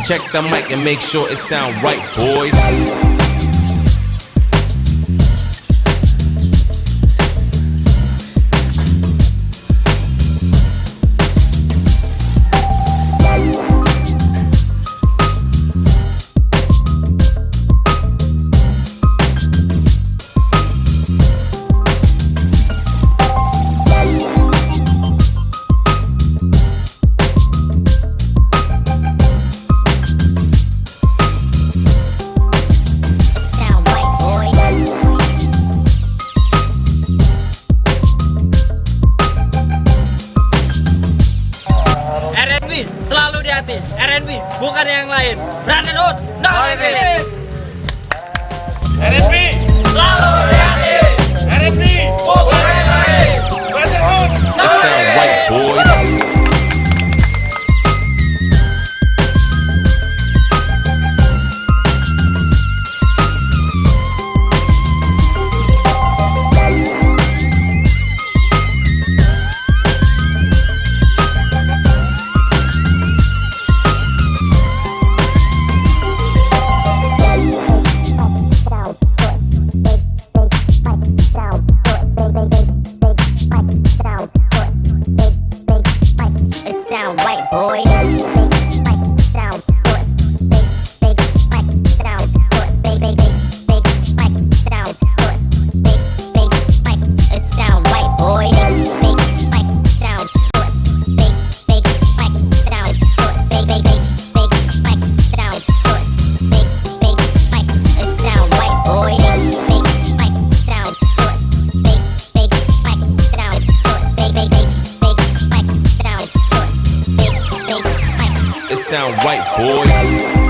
Check the mic and make sure it sound right, boys. Selalu di hati, R&B bukan yang lain. Brandon Hood, no limit. R&B Selalu di hati, R&B bukan yang lain. Bandar Hood. It sound right, boys. It sound right, boys.